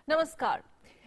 Namaskar.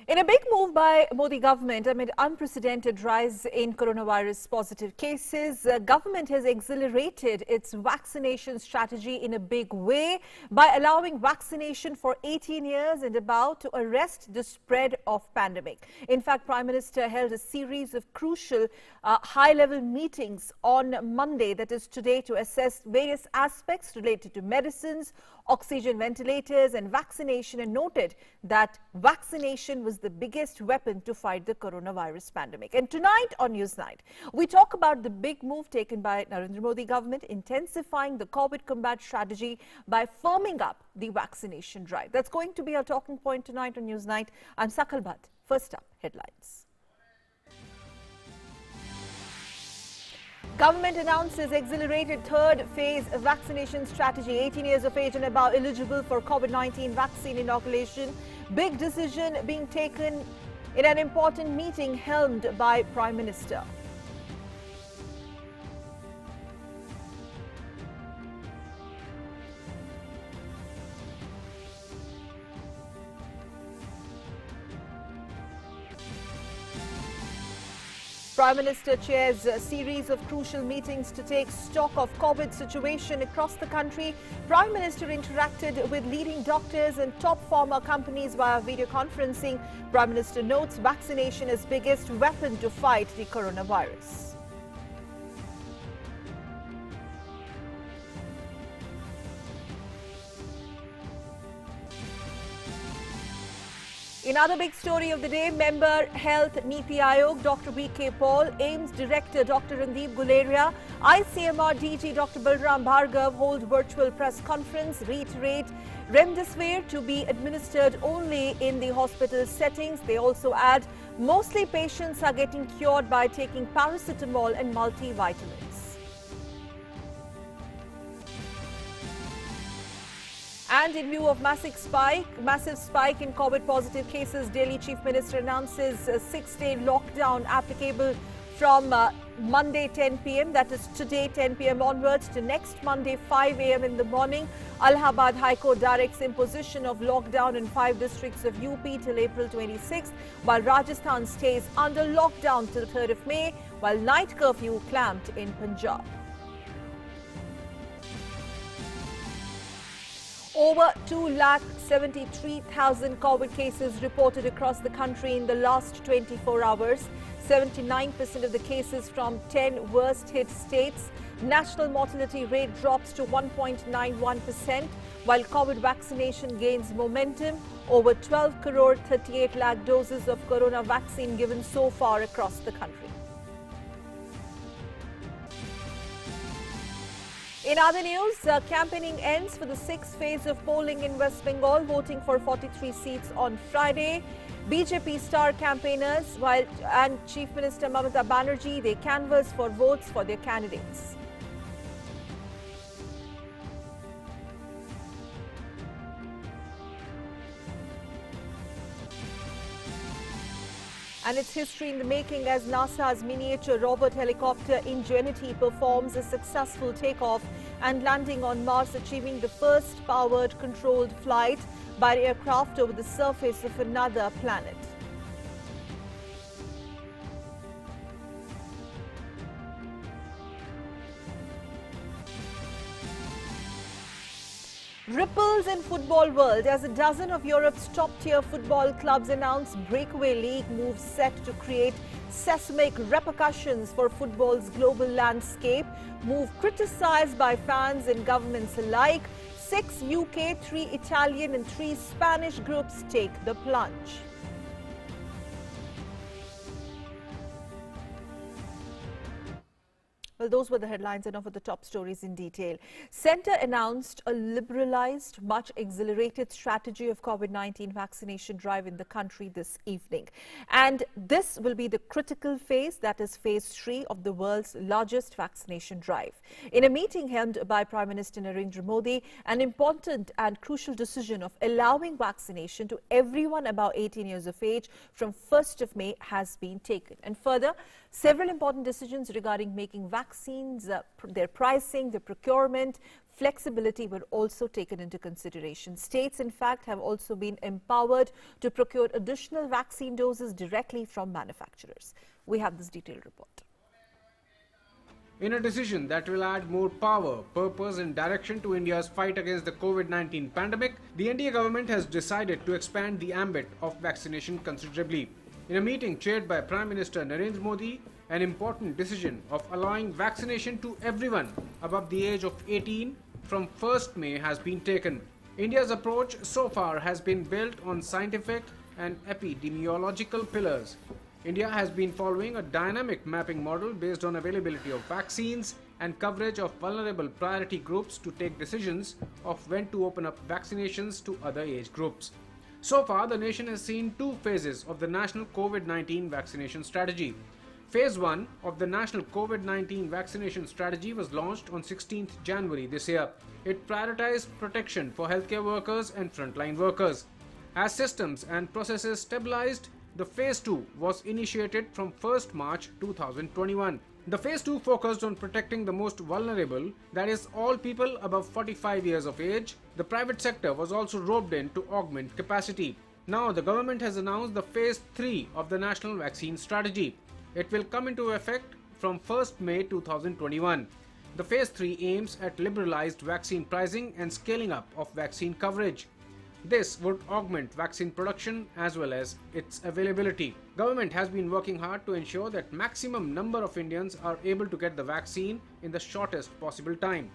In a big move by Modi government amid unprecedented rise in coronavirus positive cases, the government has accelerated its vaccination strategy in a big way by allowing vaccination for 18 years and above to arrest the spread of pandemic. In fact, Prime Minister held a series of crucial high-level meetings on Monday, that is today, to assess various aspects related to medicines, oxygen ventilators and vaccination, and noted that vaccination was the biggest weapon to fight the coronavirus pandemic. And tonight on Newsnight, we talk about the big move taken by Narendra Modi government, intensifying the COVID combat strategy by firming up the vaccination drive. That's going to be our talking point tonight on Newsnight. I'm Sakal Bhatt. First up, headlines. Government announces accelerated third phase vaccination strategy. 18 years of age and above eligible for COVID-19 vaccine inoculation. Big decision being taken in an important meeting helmed by Prime Minister. Prime Minister chairs a series of crucial meetings to take stock of COVID situation across the country. Prime Minister interacted with leading doctors and top pharma companies via video conferencing. Prime Minister notes vaccination is biggest weapon to fight the coronavirus. Another big story of the day, member Health Niti Aayog, Dr. V.K. Paul, AIMS Director Dr. Randeep Guleria, ICMR DG Dr. Balram Bhargav hold virtual press conference, reiterate remdesivir to be administered only in the hospital settings. They also add, mostly patients are getting cured by taking paracetamol and multivitamins. And in view of massive spike in COVID positive cases, Delhi Chief Minister announces a 6-day lockdown applicable from Monday 10 p.m. that is today 10 p.m. onwards to next Monday 5 a.m. in the morning. Allahabad High Court directs imposition of lockdown in 5 districts of UP till April 26th, while Rajasthan stays under lockdown till 3rd of May, while night curfew clamped in Punjab. Over 2,73,000 COVID cases reported across the country in the last 24 hours. 79% of the cases from 10 worst-hit states. National mortality rate drops to 1.91%, while COVID vaccination gains momentum. Over 12 crore 38 lakh doses of corona vaccine given so far across the country. In other news, campaigning ends for the 6th phase of polling in West Bengal, voting for 43 seats on Friday. BJP star campaigners and Chief Minister Mamata Banerjee, they canvass for votes for their candidates. And it's history in the making as NASA's miniature robot helicopter Ingenuity performs a successful takeoff and landing on Mars, achieving the first powered controlled flight by aircraft over the surface of another planet. Ripples in football world as a dozen of Europe's top-tier football clubs announce breakaway league moves set to create seismic repercussions for football's global landscape. Move criticized by fans and governments alike. 6 UK, 3 Italian and 3 Spanish groups take the plunge. Well, those were the headlines, and now for the top stories in detail. Centre announced a liberalised, much accelerated strategy of COVID-19 vaccination drive in the country this evening. And this will be the critical phase, that is phase 3 of the world's largest vaccination drive. In a meeting held by Prime Minister Narendra Modi, an important and crucial decision of allowing vaccination to everyone above 18 years of age from 1st of May has been taken. And further, several important decisions regarding making vaccines, their pricing, their procurement, flexibility were also taken into consideration. States, in fact, have also been empowered to procure additional vaccine doses directly from manufacturers. We have this detailed report. In a decision that will add more power, purpose and direction to India's fight against the COVID-19 pandemic, the NDA government has decided to expand the ambit of vaccination considerably. In a meeting chaired by Prime Minister Narendra Modi, an important decision of allowing vaccination to everyone above the age of 18 from 1st May has been taken. India's approach so far has been built on scientific and epidemiological pillars. India has been following a dynamic mapping model based on availability of vaccines and coverage of vulnerable priority groups to take decisions of when to open up vaccinations to other age groups. So far, the nation has seen two phases of the national COVID-19 vaccination strategy. Phase 1 of the national COVID-19 vaccination strategy was launched on 16th January this year. It prioritized protection for healthcare workers and frontline workers. As systems and processes stabilized, the Phase 2 was initiated from 1st March 2021. The Phase 2 focused on protecting the most vulnerable, that is, all people above 45 years of age. The private sector was also roped in to augment capacity. Now, the government has announced the Phase 3 of the national vaccine strategy. It will come into effect from 1st May 2021. The Phase 3 aims at liberalized vaccine pricing and scaling up of vaccine coverage. This would augment vaccine production as well as its availability. Government has been working hard to ensure that maximum number of Indians are able to get the vaccine in the shortest possible time.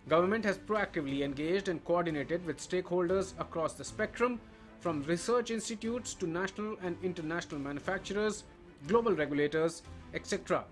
Government has proactively engaged and coordinated with stakeholders across the spectrum, from research institutes to national and international manufacturers, global regulators, etc.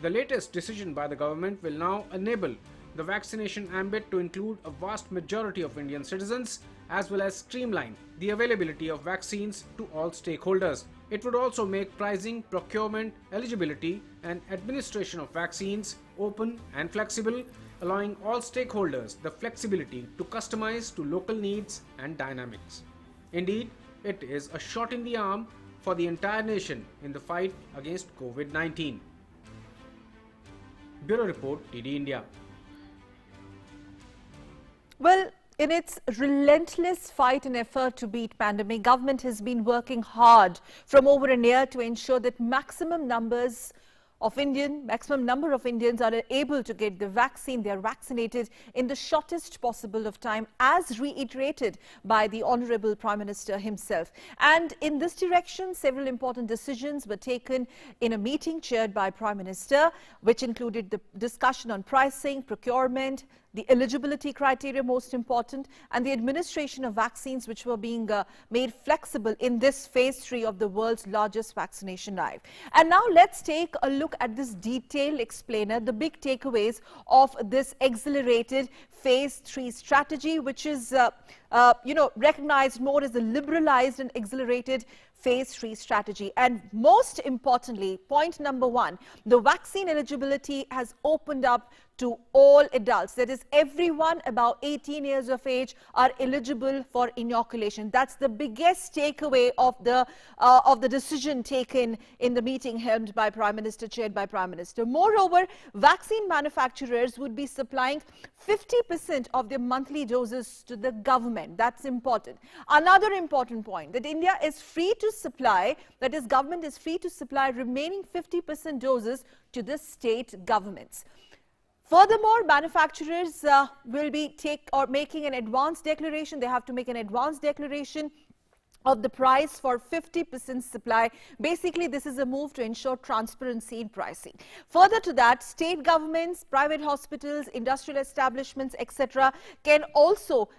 The latest decision by the government will now enable the vaccination ambit to include a vast majority of Indian citizens, as well as streamline the availability of vaccines to all stakeholders. It would also make pricing, procurement, eligibility and administration of vaccines open and flexible, allowing all stakeholders the flexibility to customize to local needs and dynamics. Indeed, it is a shot in the arm for the entire nation in the fight against COVID-19. Bureau Report, TD India. Well, in its relentless fight and effort to beat pandemic, government has been working hard from over a year to ensure that maximum number of Indians are able to get the vaccine. They are vaccinated in the shortest possible of time, as reiterated by the Honorable Prime Minister himself. And in this direction, several important decisions were taken in a meeting chaired by Prime Minister, which included the discussion on pricing, procurement, the eligibility criteria, most important, and the administration of vaccines, which were being made flexible in this Phase 3 of the world's largest vaccination drive. And now let's take a look at this detailed explainer, the big takeaways of this accelerated Phase 3 strategy, which is recognized more as a liberalized and accelerated Phase 3 strategy. And most importantly, point number 1, the vaccine eligibility has opened up to all adults. That is, everyone about 18 years of age are eligible for inoculation. That's the biggest takeaway of the decision taken in the meeting held by Prime Minister, chaired by Prime Minister. Moreover, vaccine manufacturers would be supplying 50% of their monthly doses to the government. That's important. Another important point, that India is free to supply, that is, government is free to supply remaining 50% doses to the state governments. Furthermore, manufacturers will be making an advance declaration. They have to make an advance declaration of the price for 50% supply. Basically, this is a move to ensure transparency in pricing. Further to that, state governments, private hospitals, industrial establishments, etc. can also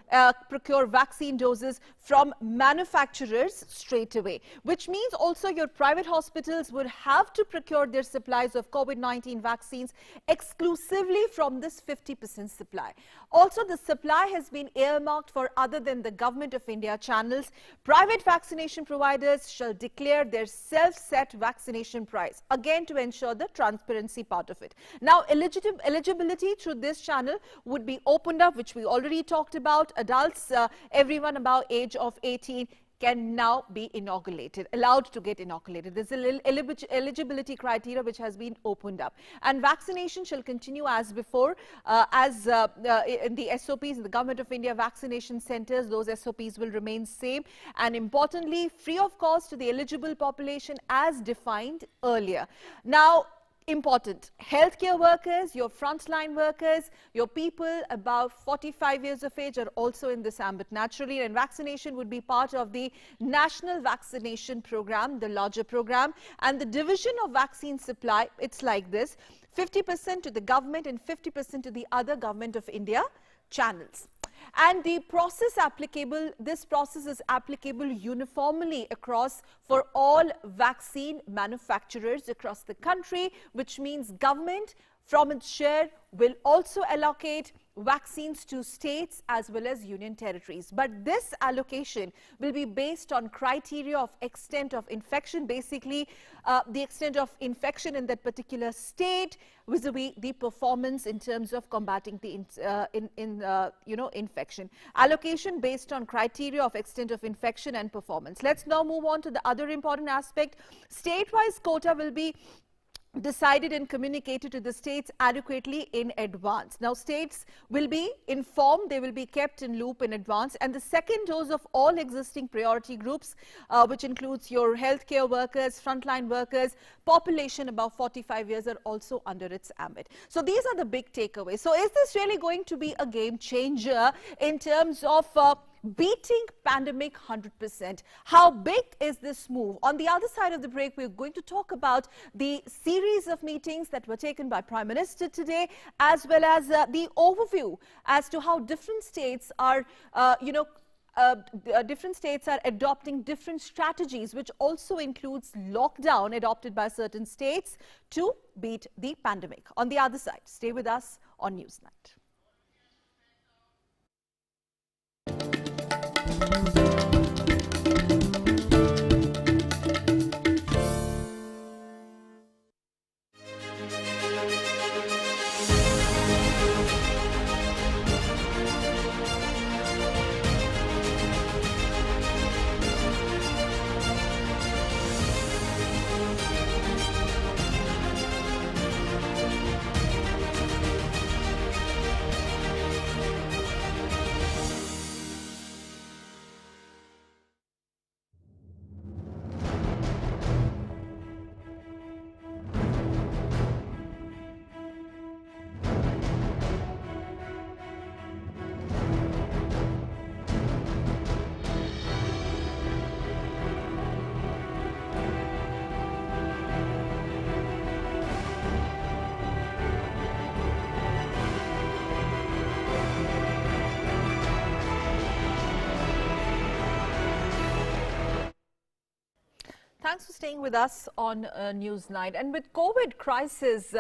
procure vaccine doses from manufacturers straight away, which means also your private hospitals would have to procure their supplies of COVID-19 vaccines exclusively from this 50% supply. Also, the supply has been earmarked for other than the Government of India channels. Private vaccination providers shall declare their self-set vaccination price, again to ensure the transparency part of it. Now, eligibility through this channel would be opened up, which we already talked about. Adults, everyone about age of 18 can now be allowed to get inoculated. There's an eligibility criteria which has been opened up. And vaccination shall continue as before, in the SOPs in the Government of India vaccination centers. Those SOPs will remain same, and importantly, free of cost to the eligible population as defined earlier. Now, important, healthcare workers, your frontline workers, your people above 45 years of age are also in this ambit naturally, and vaccination would be part of the National Vaccination Program, the larger program, and the division of vaccine supply. It's like this: 50% to the government and 50% to the other Government of India channels. And the process applicable, this process is applicable uniformly across for all vaccine manufacturers across the country, which means government from its share will also allocate vaccines to states as well as union territories. But this allocation will be based on criteria of extent of infection, basically the extent of infection in that particular state vis-a-vis the performance in terms of combating the infection. Allocation based on criteria of extent of infection and performance. Let's now move on to the other important aspect. State-wise quota will be decided and communicated to the states adequately in advance. Now, states will be informed, they will be kept in loop in advance, and the second dose of all existing priority groups, which includes your healthcare workers, frontline workers, population above 45 years are also under its ambit. So these are the big takeaways. So is this really going to be a game changer in terms of beating pandemic 100%? How big is this move? On the other side of the break, we're going to talk about the series of meetings that were taken by Prime Minister today, as well as the overview as to how different states are, adopting different strategies, which also includes lockdown adopted by certain states to beat the pandemic. On the other side, stay with us on Newsnight. Thanks for staying with us on Newsnight. And with COVID crisis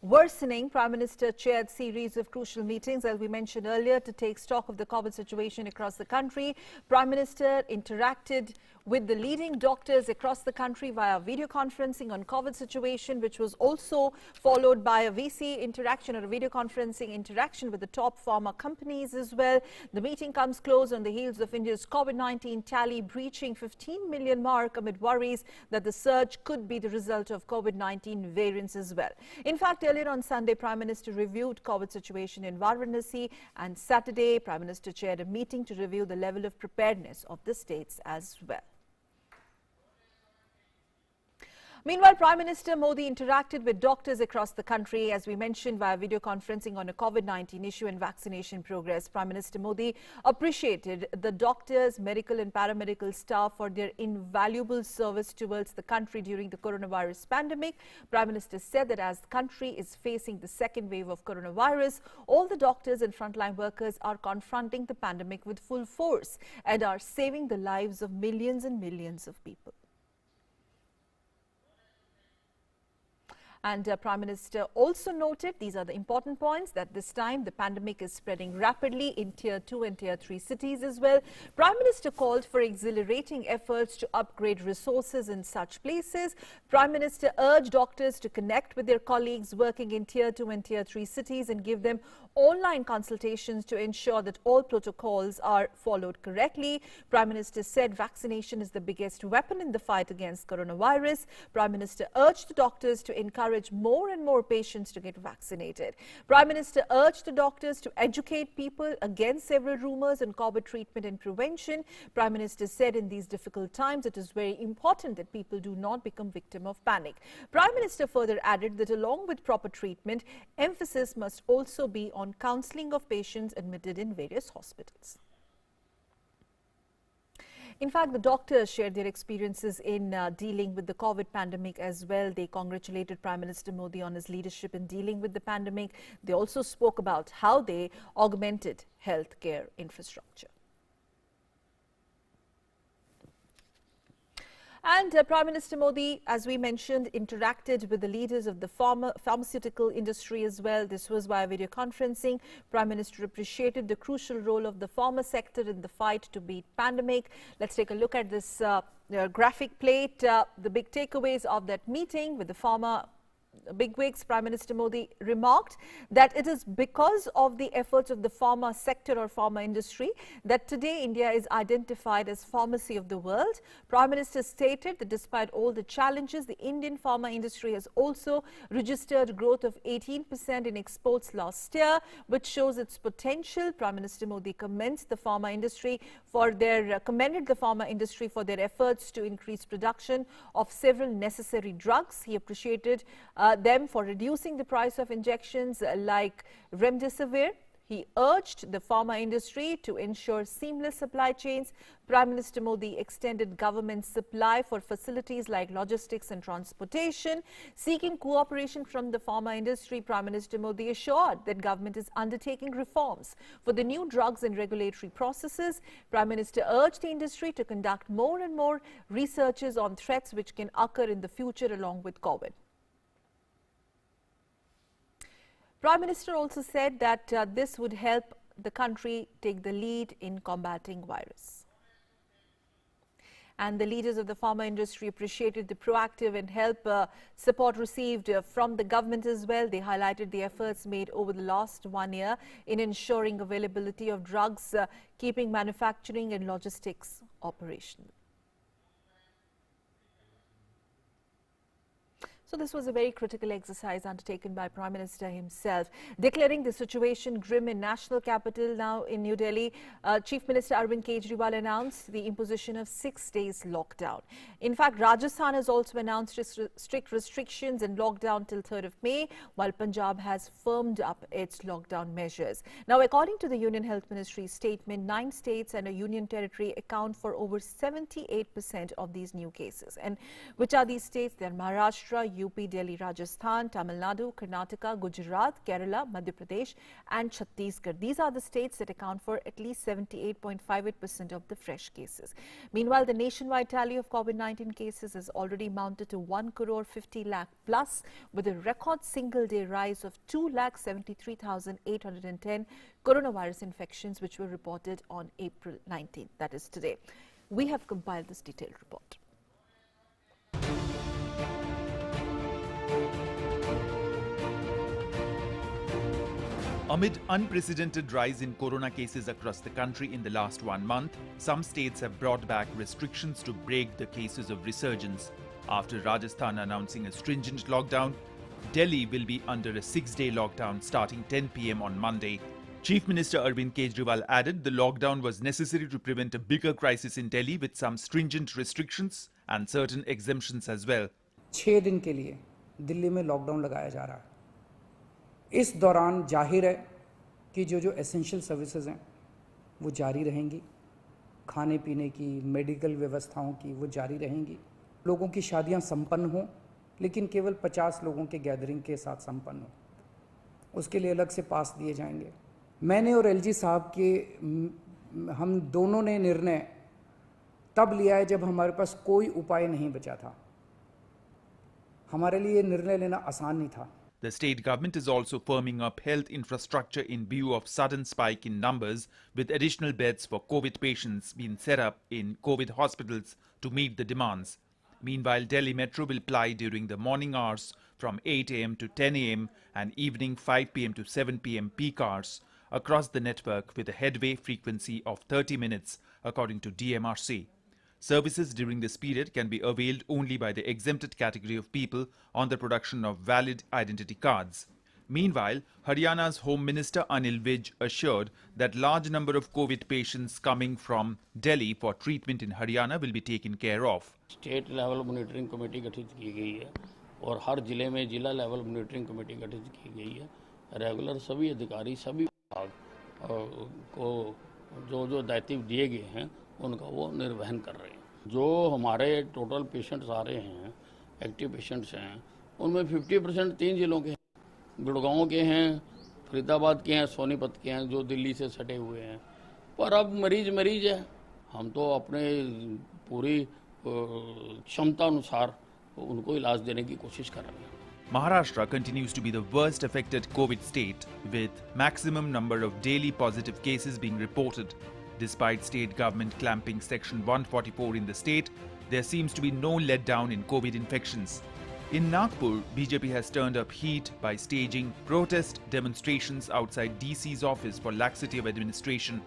worsening, Prime Minister chaired series of crucial meetings, as we mentioned earlier, to take stock of the COVID situation across the country. Prime Minister interacted with the leading doctors across the country via video conferencing on COVID situation, which was also followed by a VC interaction or a video conferencing interaction with the top pharma companies as well. The meeting comes close on the heels of India's COVID-19 tally breaching 15 million mark amid worries that the surge could be the result of COVID-19 variants as well. In fact, earlier on Sunday, Prime Minister reviewed COVID situation in Varanasi, and Saturday, Prime Minister chaired a meeting to review the level of preparedness of the states as well. Meanwhile, Prime Minister Modi interacted with doctors across the country, as we mentioned, via video conferencing on a COVID-19 issue and vaccination progress. Prime Minister Modi appreciated the doctors, medical and paramedical staff for their invaluable service towards the country during the coronavirus pandemic. Prime Minister said that as the country is facing the second wave of coronavirus, all the doctors and frontline workers are confronting the pandemic with full force and are saving the lives of millions and millions of people. And Prime Minister also noted, these are the important points, that this time the pandemic is spreading rapidly in Tier 2 and Tier 3 cities as well. Prime Minister called for exhilarating efforts to upgrade resources in such places. Prime Minister urged doctors to connect with their colleagues working in Tier 2 and Tier 3 cities and give them online consultations to ensure that all protocols are followed correctly. Prime Minister said vaccination is the biggest weapon in the fight against coronavirus. Prime Minister urged the doctors to encourage more and more patients to get vaccinated. Prime Minister urged the doctors to educate people against several rumors on COVID treatment and prevention. Prime Minister said in these difficult times it is very important that people do not become victim of panic. Prime Minister further added that along with proper treatment, emphasis must also be on counselling of patients admitted in various hospitals. In fact, the doctors shared their experiences in dealing with the COVID pandemic as well. They congratulated Prime Minister Modi on his leadership in dealing with the pandemic. They also spoke about how they augmented healthcare infrastructure. And Prime Minister Modi, as we mentioned, interacted with the leaders of the pharmaceutical industry as well. This was via video conferencing. Prime Minister appreciated the crucial role of the pharma sector in the fight to beat pandemic. Let's take a look at this graphic plate. The big takeaways of that meeting with the pharma bigwigs. Prime Minister Modi remarked that it is because of the efforts of the pharma sector or pharma industry that today India is identified as pharmacy of the world. Prime Minister stated that despite all the challenges, the Indian pharma industry has also registered growth of 18% in exports last year, which shows its potential. Prime Minister Modi commended the pharma industry for their efforts to increase production of several necessary drugs. He appreciated them for reducing the price of injections like remdesivir. He urged the pharma industry to ensure seamless supply chains. Prime Minister Modi extended government supply for facilities like logistics and transportation. Seeking cooperation from the pharma industry, Prime Minister Modi assured that government is undertaking reforms for the new drugs and regulatory processes. Prime Minister urged the industry to conduct more and more researches on threats which can occur in the future along with COVID. Prime Minister also said that this would help the country take the lead in combating virus. And the leaders of the pharma industry appreciated the proactive and help support received from the government as well. They highlighted the efforts made over the last 1 year in ensuring availability of drugs, keeping manufacturing and logistics operational. So this was a very critical exercise undertaken by Prime Minister himself, declaring the situation grim in national capital. Now in New Delhi, Chief Minister Arvind Kejriwal announced the imposition of 6 days lockdown. In fact, Rajasthan has also announced strict restrictions and lockdown till 3rd of May, while Punjab has firmed up its lockdown measures. Now, according to the Union Health Ministry statement, 9 states and a union territory account for over 78% of these new cases. And which are these states? They are Maharashtra, UP, Delhi, Rajasthan, Tamil Nadu, Karnataka, Gujarat, Kerala, Madhya Pradesh and Chhattisgarh. These are the states that account for at least 78.58% of the fresh cases. Meanwhile, the nationwide tally of COVID-19 cases has already mounted to 1,50 lakh plus, with a record single-day rise of 2,73,810 coronavirus infections, which were reported on April 19th, that is today. We have compiled this detailed report. Amid unprecedented rise in corona cases across the country in the last 1 month, some states have brought back restrictions to break the cases of resurgence. After Rajasthan announcing a stringent lockdown, Delhi will be under a 6-day lockdown starting 10 p.m. on Monday. Chief Minister Arvind Kejriwal added the lockdown was necessary to prevent a bigger crisis in Delhi with some stringent restrictions and certain exemptions as well. 6 दिन के लिए दिल्ली में lockdown लगाया जा रहा है। इस दौरान जाहिर है कि जो एसेंशियल सर्विसेज हैं वो जारी रहेंगी, खाने पीने की, मेडिकल व्यवस्थाओं की वो जारी रहेंगी। लोगों की शादियां संपन्न हों, लेकिन केवल 50 लोगों के गैदरिंग के साथ संपन्न हो, उसके लिए अलग से पास दिए जाएंगे। मैंने और एलजी साहब के हम दोनों ने निर्णय तब लिया है जब हमारे पास कोई उपाय नहीं बचा था। हमारे लिए निर्णय लेना आसान नहीं था। The state government is also firming up health infrastructure in view of sudden spike in numbers, with additional beds for COVID patients being set up in COVID hospitals to meet the demands. Meanwhile, Delhi Metro will ply during the morning hours from 8 a.m. to 10 a.m. and evening 5 p.m. to 7 p.m. peak hours across the network with a headway frequency of 30 minutes, according to DMRC. Services during this period can be availed only by the exempted category of people on the production of valid identity cards. Meanwhile, Haryana's Home Minister Anil Vij assured that large number of COVID patients coming from Delhi for treatment in Haryana will be taken care of. State level monitoring committee गठित की गई है और हर जिले में जिला level monitoring committee गठित की गई है। रेगुलर सभी अधिकारी सभी विभाग को जो जो दायित्व दिए गए हैं उनका वो निर्वहन कर रहे हैं। जो हमारे टोटल पेशेंट्स आ रहे हैं, एक्टिव पेशेंट्स हैं, उनमें 50% 3 जिलों के हैं, गुड़गांव के हैं, फरीदाबाद के हैं, सोनीपत के हैं, जो दिल्ली से सटे हुए हैं। पर अब मरीज है, हम तो अपने पूरी क्षमता अनुसार उनको इलाज देने की कोशिश कर रहे हैं। Maharashtra continues to be the worst affected COVID state, with maximum number of daily positive cases being reported. Despite state government clamping Section 144 in the state, there seems to be no letdown in COVID infections. In Nagpur, BJP has turned up heat by staging protest demonstrations outside DC's office for laxity of administration.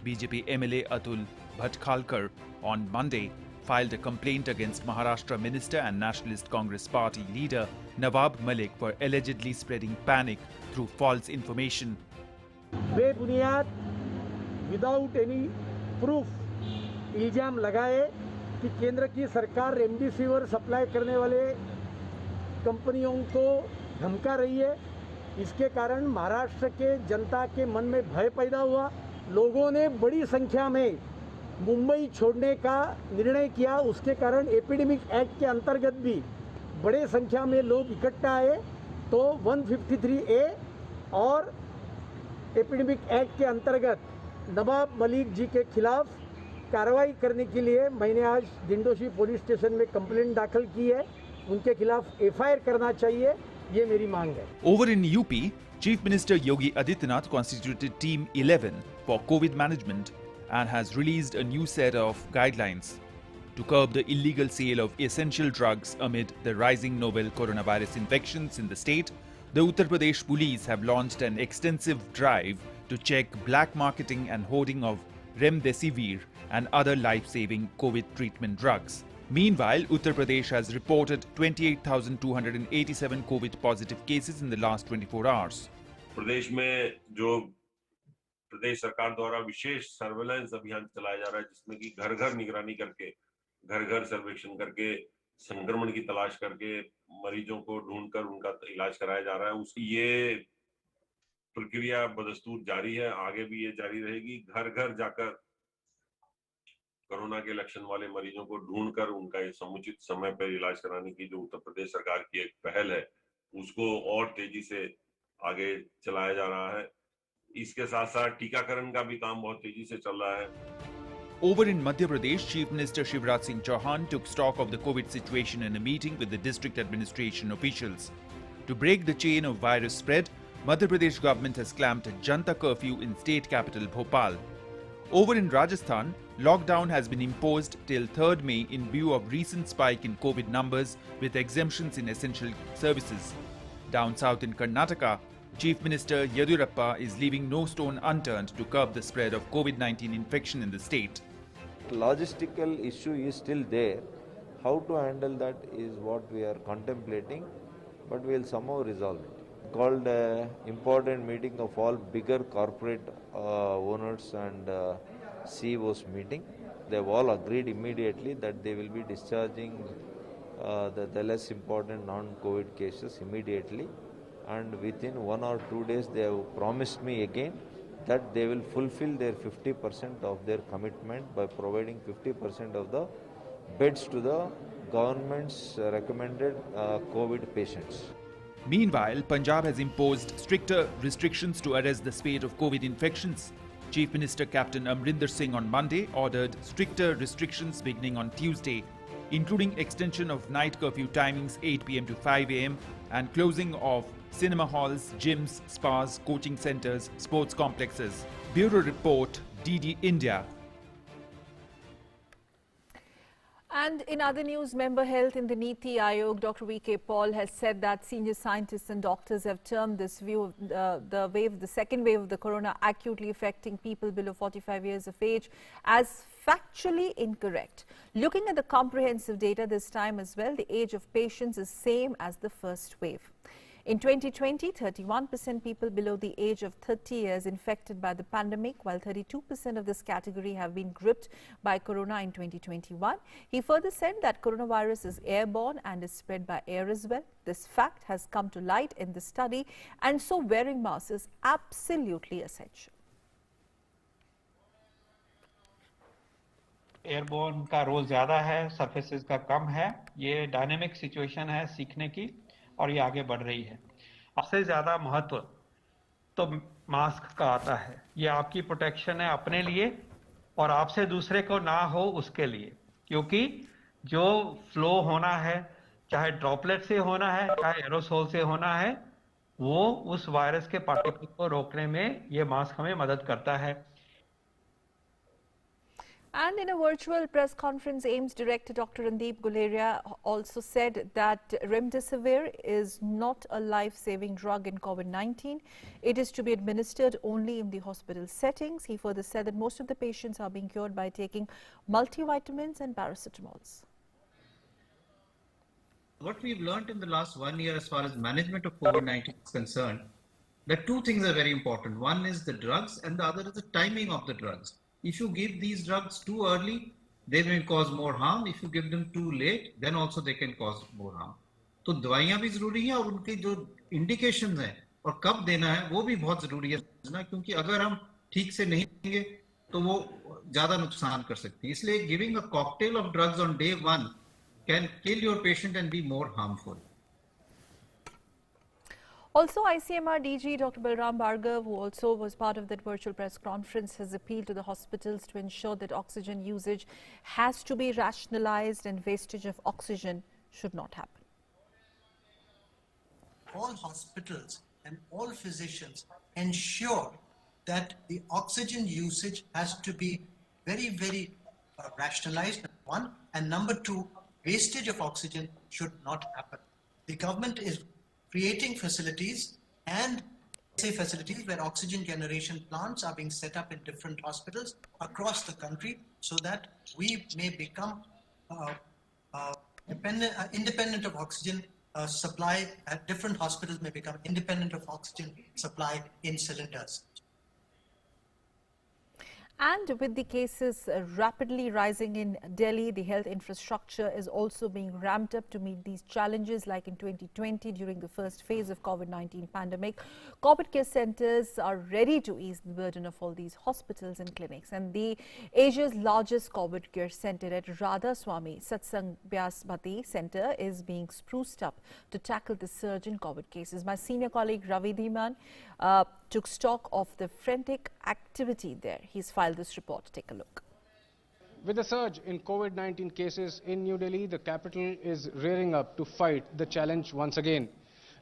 BJP MLA Atul Bhatkhalkar on Monday filed a complaint against Maharashtra Minister and Nationalist Congress Party leader Nawab Malik for allegedly spreading panic through false information. बेबुनियाद without any proof इल्जाम लगाए कि केंद्र की सरकार remdesivir supply करने वाले कंपनियों को धमका रही है। इसके कारण महाराष्ट्र के जनता के मन में भय पैदा हुआ। लोगों ने बड़ी संख्या में मुंबई छोड़ने का निर्णय किया। उसके कारण एपिडेमिक एक्ट के अंतर्गत भी बड़े संख्या में लोग इकट्ठा आए। तो 153A और एपिडेमिक एक्ट के अंतर्गत नवाब मलिक जी के खिलाफ कार्रवाई करने के लिए मैंने आज दिंडोशी पुलिस स्टेशन में कंप्लेंट दाखिल की है। उनके खिलाफ FIR करना चाहिए, ये मेरी मांग है। Over in UP, Chief Minister Yogi Adityanath constituted Team 11 for COVID management and has released a new set of guidelines to curb the illegal sale of essential drugs amid the rising novel coronavirus infections in the state. The Uttar Pradesh police have launched an extensive drive to check black marketing and hoarding of remdesivir and other life-saving COVID treatment drugs. Meanwhile, Uttar Pradesh has reported 28,287 COVID positive cases in the last 24 hours. प्रदेश में जो प्रदेश सरकार द्वारा विशेष surveillance अभियान चलाया जा रहा है, जिसमें कि घर घर निगरानी करके, घर घर सर्वेक्षण करके, संक्रमण की तलाश करके मरीजों को ढूंढकर उनका इलाज कराया जा रहा है, उसकी ये प्रक्रिया बदस्तूर जारी है। आगे भी ये जारी रहेगी। घर घर जाकर कोरोना के लक्षण वाले मरीजों को ढूंढकर उनका समुचित समय पर इलाज कराने की जो उत्तर प्रदेश सरकार की एक पहल है, उसको और तेजी से आगे चलाया जा रहा है। इसके साथ साथ टीकाकरण का भी काम बहुत तेजी से चल रहा है। Over in Madhya Pradesh, Chief Minister Shivraj Singh Chauhan took stock of the COVID situation in a meeting with the district administration officials. To break the chain of virus spread, Madhya Pradesh government has clamped a Janta curfew in state capital Bhopal. Over in Rajasthan, lockdown has been imposed till 3rd May in view of recent spike in COVID numbers with exemptions in essential services. Down south in Karnataka, Chief Minister Yediyurappa is leaving no stone unturned to curb the spread of COVID-19 infection in the state. Logistical issue is still there. How to handle that is what we are contemplating, but we will somehow resolve it. Called an important meeting of all bigger corporate owners and CEOs meeting. They have all agreed immediately that they will be discharging the less important non-COVID cases immediately. And within 1 or 2 days, they have promised me again that they will fulfill their 50% of their commitment by providing 50% of the beds to the government's recommended COVID patients. Meanwhile, Punjab has imposed stricter restrictions to arrest the spate of COVID infections. Chief Minister Captain Amrinder Singh on Monday ordered stricter restrictions beginning on Tuesday, including extension of night curfew timings 8 p.m. to 5 a.m. and closing of cinema halls, gyms, spas, coaching centers, sports complexes. Bureau Report, DD India. And in other news, member health in the Niti Aayog, Dr. V.K. Paul has said that senior scientists and doctors have termed this view of the second wave of the corona acutely affecting people below 45 years of age as factually incorrect. Looking at the comprehensive data this time as well, the age of patients is same as the first wave. In 2020, 31% people below the age of 30 years infected by the pandemic, while 32% of this category have been gripped by corona in 2021. He further said that coronavirus is airborne and is spread by air as well. This fact has come to light in the study, and so wearing masks is absolutely essential. Airborne का role ज़्यादा है, surfaces का कम है। ये dynamic situation है सीखने की और ये आगे बढ़ रही है। सबसे ज़्यादा महत्व तो मास्क का आता है। ये आपकी प्रोटेक्शन है अपने लिए और आपसे दूसरे को ना हो उसके लिए, क्योंकि जो फ्लो होना है, चाहे ड्रॉपलेट से होना है, चाहे एरोसोल से होना है, वो उस वायरस के पार्टिकल को रोकने में ये मास्क हमें मदद करता है। And in a virtual press conference, AIIMS Director Dr. Randeep Guleria also said that remdesivir is not a life-saving drug in COVID-19. It is to be administered only in the hospital settings. He further said that most of the patients are being cured by taking multivitamins and paracetamols. What we've learned in the last 1 year as far as management of COVID-19 is concerned, that two things are very important. One is the drugs and the other is the timing of the drugs. If you give these drugs too early, they may cause more harm. If you give them too late, then also they can cause more harm. तो दवाइयाँ भी जरूरी हैं और उनके जो indications हैं और कब देना है वो भी बहुत जरूरी है समझना, क्योंकि अगर हम ठीक से नहीं देंगे तो वो ज्यादा नुकसान कर सकती है। इसलिए giving a cocktail of drugs on day 1 can kill your patient and be more harmful. Also, ICMR DG Dr. Balram Bhargav, who also was part of that virtual press conference, has appealed to the hospitals to ensure that oxygen usage has to be rationalized and wastage of oxygen should not happen. All hospitals and all physicians ensure that the oxygen usage has to be very rationalized, one, and number two, wastage of oxygen should not happen. The government is creating facilities and facilities where oxygen generation plants are being set up in different hospitals across the country so that we may become independent of oxygen supply. Different hospitals may become independent of oxygen supply in cylinders. And with the cases rapidly rising in Delhi, the health infrastructure is also being ramped up to meet these challenges. Like in 2020, during the first phase of COVID-19 pandemic, COVID care centers are ready to ease the burden of all these hospitals and clinics. And the Asia's largest COVID care center at Radha Swami Satsang Vyasbhati Center is being spruced up to tackle the surge in COVID cases. My senior colleague Ravi Dhiman took stock of the frantic activity there. He's filed this report. Take a look. With the surge in COVID-19 cases in New Delhi, the capital is rearing up to fight the challenge once again.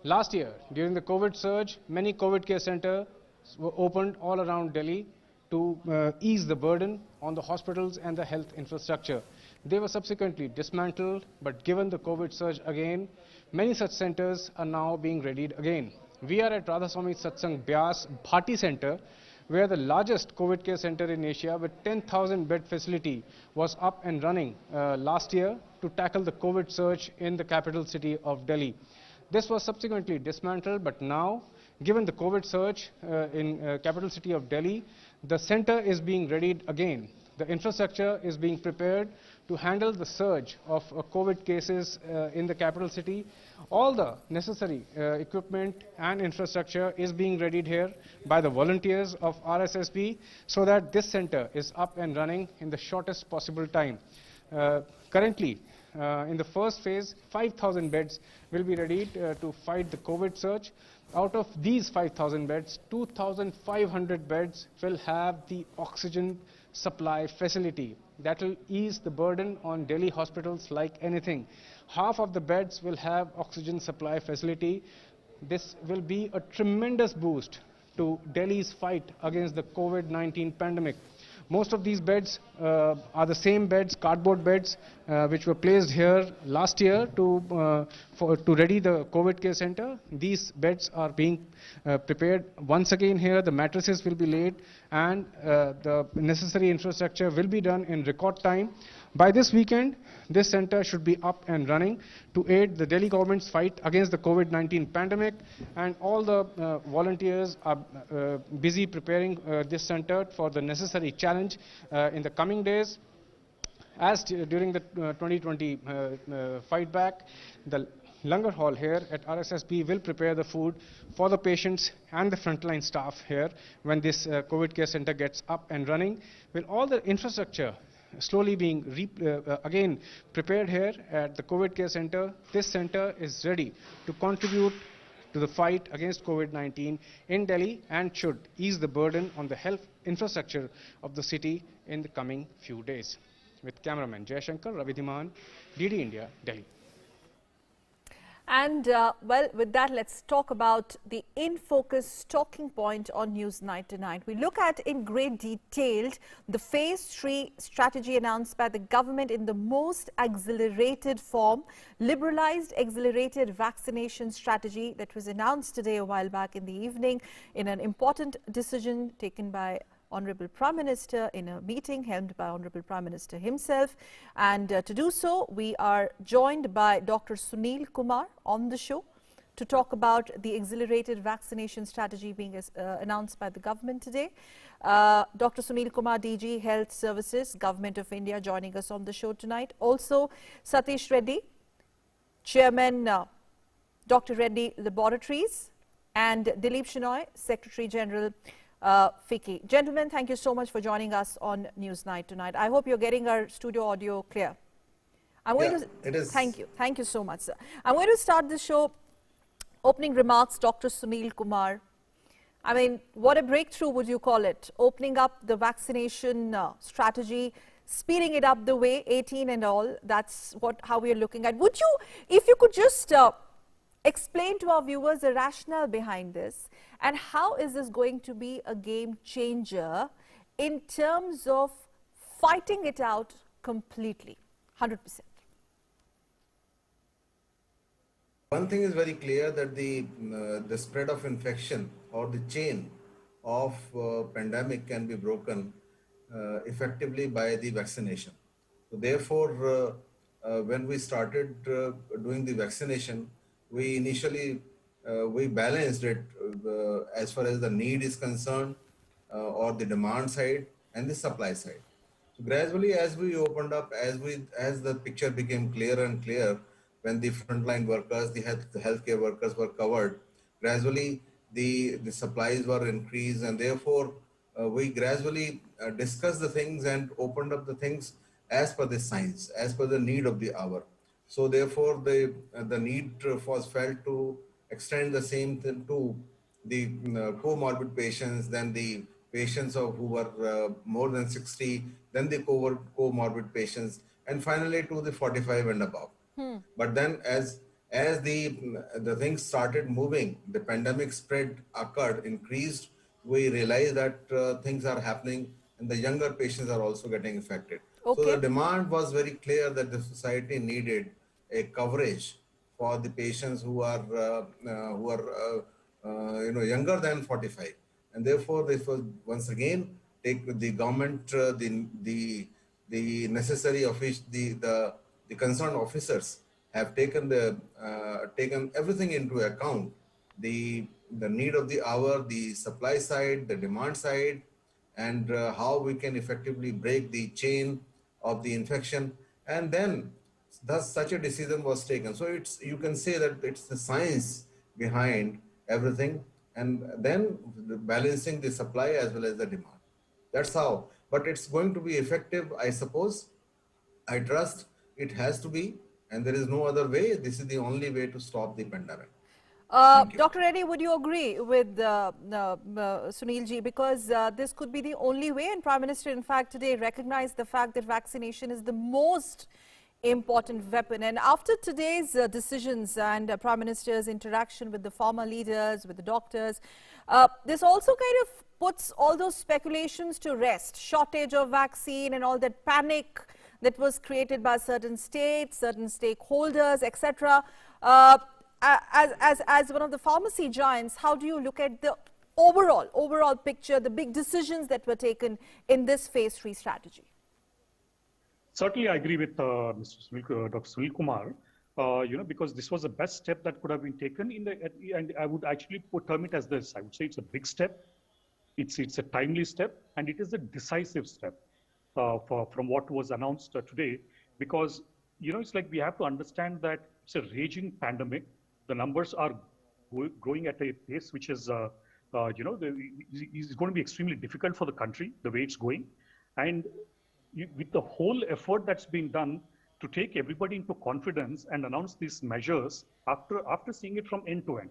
Last year, during the COVID surge, many COVID care centers were opened all around Delhi to ease the burden on the hospitals and the health infrastructure. They were subsequently dismantled, but given the COVID surge again, many such centers are now being readied again. We are at Radhaswamy Satsang Vyas Bhati Center, where the largest COVID care center in Asia with 10,000 bed facility was up and running last year to tackle the COVID surge in the capital city of Delhi. This was subsequently dismantled, but now, given the COVID surge in capital city of Delhi, the center is being readied again. The infrastructure is being prepared to handle the surge of COVID cases in the capital city. All the necessary equipment and infrastructure is being readied here by the volunteers of RSSB so that this center is up and running in the shortest possible time. Currently, in the first phase, 5,000 beds will be ready to fight the COVID surge. Out of these 5,000 beds, 2,500 beds will have the oxygen supply facility. That will ease the burden on Delhi hospitals like anything. Half of the beds will have oxygen supply facility. This will be a tremendous boost to Delhi's fight against the COVID-19 pandemic. Most of these beds are the same beds, cardboard beds, which were placed here last year to ready the COVID care center. These beds are being prepared once again here. The mattresses will be laid, and the necessary infrastructure will be done in record time. By this weekend, this center should be up and running to aid the Delhi government's fight against the COVID-19 pandemic, and all the volunteers are busy preparing this center for the necessary challenge in the coming days. As during the 2020 fight back, the Langar Hall here at RSSB will prepare the food for the patients and the frontline staff here when this COVID care center gets up and running. With all the infrastructure slowly being again prepared here at the COVID care center, this center is ready to contribute to the fight against COVID-19 in Delhi and should ease the burden on the health infrastructure of the city in the coming few days. With cameraman Jayashankar, Ravidhiman, DD India, Delhi. And well, with that, let's talk about the In Focus talking point on News Night tonight. We look at in great detail the Phase 3 strategy announced by the government in the most accelerated form, liberalized accelerated vaccination strategy that was announced today a while back in the evening in an important decision taken by Honorable Prime Minister in a meeting held by Honorable Prime Minister himself. And to do so, we are joined by Dr. Sunil Kumar on the show to talk about the accelerated vaccination strategy being announced by the government today. Dr. Sunil Kumar, DG Health Services, Government of India, joining us on the show tonight. Also, Satish Reddy, Chairman, Dr. Reddy Laboratories, and Dilip Shenoy, Secretary General, Efficacy. Gentlemen, thank you so much for joining us on News Night tonight. I hope you're getting our studio audio clear. It is. Thank you. Thank you so much, sir. I'm going to start the show. Opening remarks, Dr. Sunil Kumar. I mean, what a breakthrough would you call it? Opening up the vaccination strategy, speeding it up the way, 18 and all. That's how we are looking at. Would you, if you could just explain to our viewers the rationale behind this, and how is this going to be a game changer in terms of fighting it out completely, 100%? One thing is very clear, that the spread of infection or the chain of pandemic can be broken effectively by the vaccination. So therefore, when we started doing the vaccination, we initially we balanced it as far as the need is concerned, or the demand side and the supply side. So gradually, as we opened up, as the picture became clearer and clearer, when the frontline workers, the healthcare workers were covered, gradually the supplies were increased, and therefore we gradually discussed the things and opened up the things as per the science, as per the need of the hour. So therefore, the need was felt to extend the same thing to the comorbid patients, then the patients who were more than 60, then the comorbid patients, and finally to the 45 and above. But then as the things started moving, the pandemic spread occurred, increased, we realized that things are happening and the younger patients are also getting affected. Okay. So the demand was very clear that the society needed a coverage for the patients who are younger than 45, and therefore this was once again take the government the necessary the concerned officers have taken everything into account, the need of the hour, the supply side, the demand side, and how we can effectively break the chain of the infection, and then thus such a decision was taken. So you can say that it's the science behind everything, and then balancing the supply as well as the demand. That's how. But it's going to be effective, I suppose. I trust it has to be, and there is no other way. This is the only way to stop the pandemic. Dr. Reddy, would you agree with Sunil ji? Because this could be the only way, and Prime Minister, in fact, today recognized the fact that vaccination is the most important weapon. And after today's decisions and Prime Minister's interaction with the farmer leaders, with the doctors, this also kind of puts all those speculations to rest. Shortage of vaccine and all that panic that was created by certain states, certain stakeholders, etc. As one of the pharmacy giants, how do you look at the overall picture, the big decisions that were taken in this phase 3 strategy? Certainly, I agree with Dr. Sunil Kumar. Because this was the best step that could have been taken and I would actually term it as this. I would say it's a big step. It's a timely step, and it is a decisive step from what was announced today. Because it's like we have to understand that it's a raging pandemic. The numbers are growing at a pace which is, is going to be extremely difficult for the country the way it's going, and with the whole effort that's been done to take everybody into confidence and announce these measures after seeing it from end to end.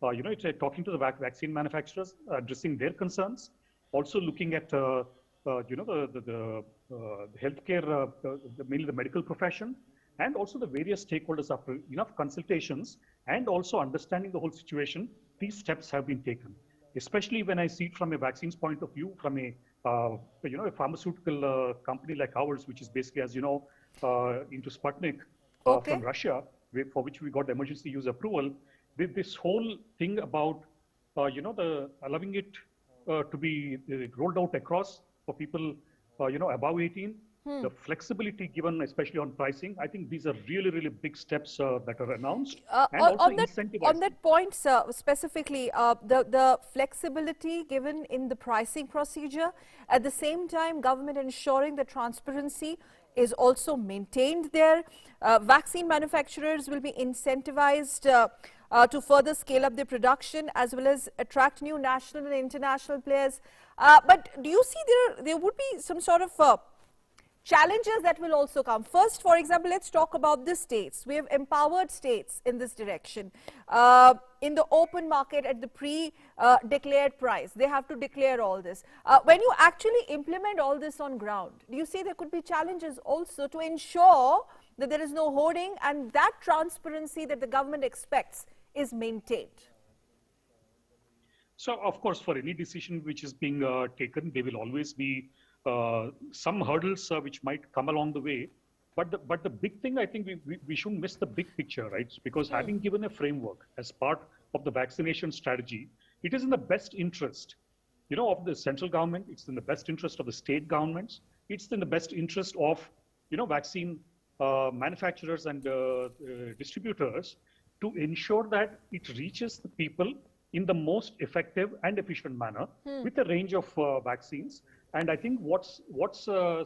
It's talking to the vaccine manufacturers, addressing their concerns, also looking at the healthcare, mainly the medical profession, and also the various stakeholders. After enough consultations and also understanding the whole situation, these steps have been taken. Especially when I see it from a vaccines point of view, from a a pharmaceutical company like ours, which is basically, as you know, into Sputnik from Russia, for which we got the emergency use approval. This whole thing about allowing it to be rolled out across for people above 18. The flexibility given, especially on pricing, I think these are really big steps that are announced. And also on that point, sir, specifically, the flexibility given in the pricing procedure, at the same time, government ensuring the transparency is also maintained there. Vaccine manufacturers will be incentivized to further scale up their production as well as attract new national and international players. But do you see there would be some sort of challenges that will also come? First, for example, let's talk about the states. We have empowered states in this direction. In the open market at the pre-declared price, they have to declare all this. When you actually implement all this on ground, do you see there could be challenges also to ensure that there is no hoarding and that transparency that the government expects is maintained? So, of course, for any decision which is being taken, there will always be some hurdles which might come along the way, but the big thing, I think we shouldn't miss the big picture, right? Because having given a framework as part of the vaccination strategy, it is in the best interest, of the central government. It's in the best interest of the state governments. It's in the best interest of, vaccine manufacturers and distributors to ensure that it reaches the people in the most effective and efficient manner with a range of vaccines. And I think what's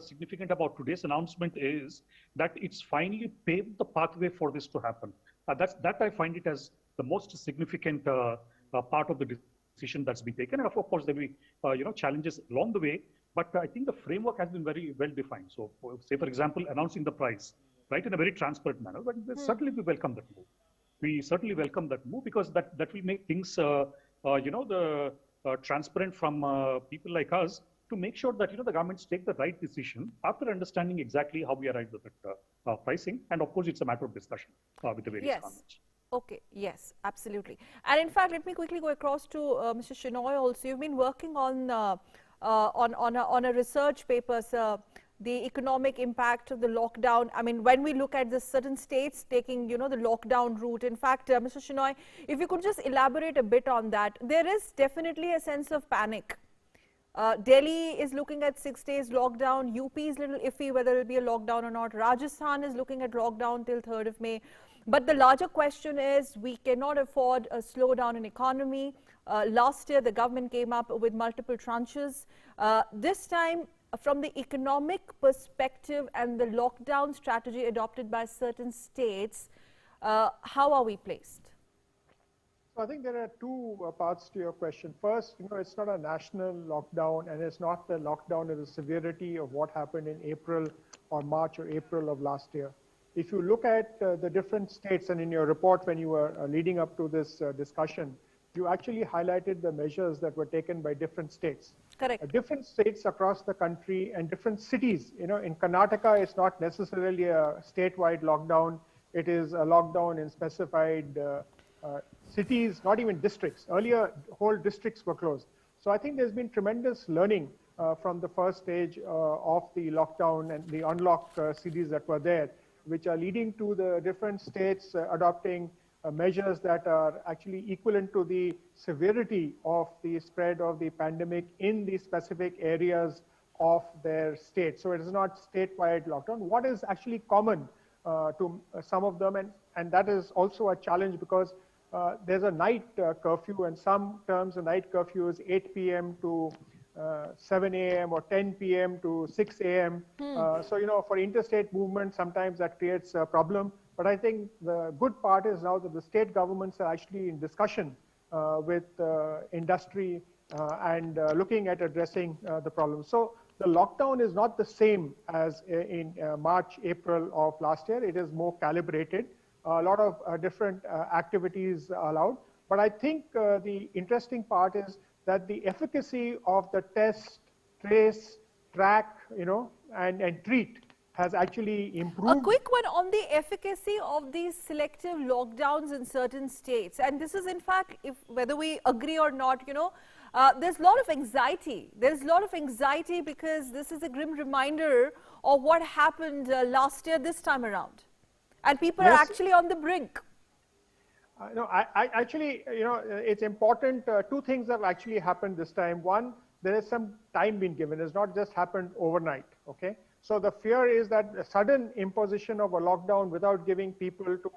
significant about today's announcement is that it's finally paved the pathway for this to happen. That I find it as the most significant part of the decision that's been taken. And of course, there will be challenges along the way. But I think the framework has been very well defined. So, say for example, announcing the price, right, in a very transparent manner. But certainly we welcome that move. We certainly welcome that move because that will make things, transparent from people like us, to make sure that the governments take the right decision after understanding exactly how we arrived at that pricing. And of course, it's a matter of discussion with the various governments. Okay, yes, absolutely. And in fact, let me quickly go across to Mr. Shenoy also. You've been working on a research paper, sir, the economic impact of the lockdown. I mean, when we look at the certain states taking, the lockdown route, in fact, Mr. Shenoy, if you could just elaborate a bit on that. There is definitely a sense of panic. Delhi is looking at 6 days lockdown. UP is a little iffy whether it will be a lockdown or not. Rajasthan is looking at lockdown till 3rd of May. But the larger question is we cannot afford a slowdown in economy. Last year, the government came up with multiple tranches. This time, from the economic perspective and the lockdown strategy adopted by certain states, how are we placed? So I think there are two parts to your question. First, it's not a national lockdown, and it's not the lockdown of the severity of what happened in April or March or April of last year. If you look at the different states, and in your report when you were leading up to this discussion, you actually highlighted the measures that were taken by different states. Correct. Different states across the country and different cities. You know, in Karnataka, it's not necessarily a statewide lockdown. It is a lockdown in specified cities, not even districts. Earlier, whole districts were closed. So I think there's been tremendous learning from the first stage of the lockdown and the unlock cities that were there, which are leading to the different states adopting measures that are actually equivalent to the severity of the spread of the pandemic in the specific areas of their state. So it is not statewide lockdown. What is actually common to some of them, and that is also a challenge because there's a night curfew, and some terms a night curfew is 8 p.m. to 7 a.m. or 10 p.m. to 6 a.m. So, you know, for interstate movement, sometimes that creates a problem. But I think the good part is now that the state governments are actually in discussion with industry and looking at addressing the problem. So the lockdown is not the same as in March, April of last year. It is more calibrated. A lot of different activities allowed. But I think the interesting part is that the efficacy of the test, trace, track, you know, and treat has actually improved. A quick one on the efficacy of these selective lockdowns in certain states. And this is in fact, if whether we agree or not, you know, there's a lot of anxiety. There's a lot of anxiety because this is a grim reminder of what happened last year this time around. And people are actually on the brink. No, I actually, you know, it's important. Two things have actually happened this time. One, there is some time being given. It's not just happened overnight, okay? So the fear is that a sudden imposition of a lockdown without giving people to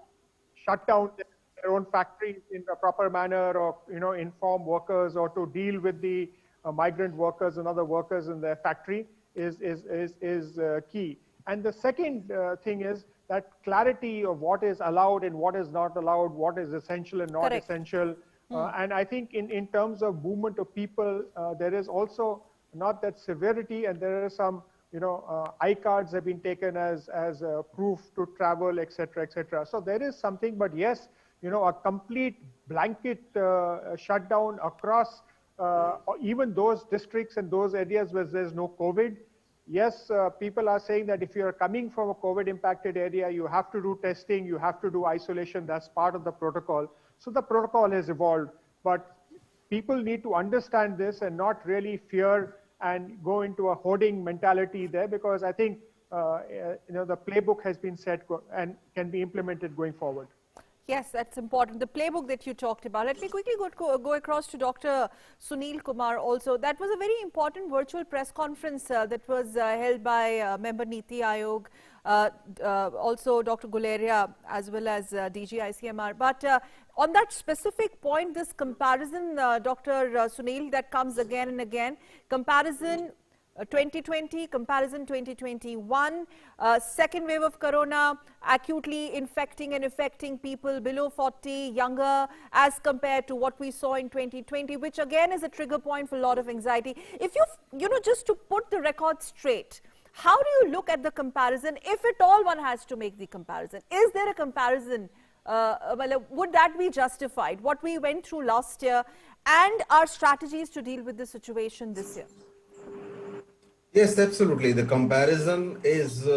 shut down their own factories in a proper manner, or, you know, inform workers, or to deal with the migrant workers and other workers in their factory is key. And the second thing is that clarity of what is allowed and what is not allowed, what is essential and not essential. And I think in terms of movement of people, there is also not that severity, and there are some, you know, I-cards have been taken as proof to travel, etc., etc. So there is something, but yes, you know, a complete blanket shutdown across even those districts and those areas where there's no COVID. Yes, people are saying that if you're coming from a COVID impacted area, you have to do testing, you have to do isolation, that's part of the protocol. So the protocol has evolved, but people need to understand this and not really fear and go into a hoarding mentality there, because I think you know, the playbook has been set and can be implemented going forward. Yes, that's important. The playbook that you talked about. Let me quickly go across to Dr. Sunil Kumar also. That was a very important virtual press conference that was held by member Niti Aayog, also Dr. Guleria, as well as DG ICMR. But on that specific point, this comparison, Dr. Sunil, that comes again and again, comparison 2020, comparison 2021, second wave of corona acutely infecting and affecting people below 40, younger, as compared to what we saw in 2020, which again is a trigger point for a lot of anxiety. If you know, just to put the record straight, how do you look at the comparison, if at all one has to make the comparison? Is there a comparison? Would that be justified, what we went through last year and our strategies to deal with the situation this year? Yes, absolutely. The comparison is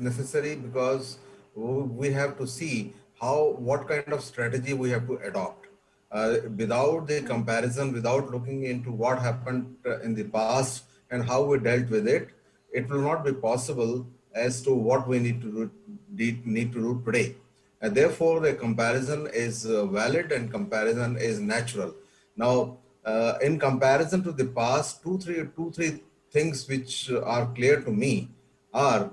necessary because we have to see what kind of strategy we have to adopt. Without the comparison, without looking into what happened in the past and how we dealt with it, it will not be possible as to what we need to do today. And therefore, the comparison is valid and comparison is natural. Now, in comparison to the past, two, three things which are clear to me are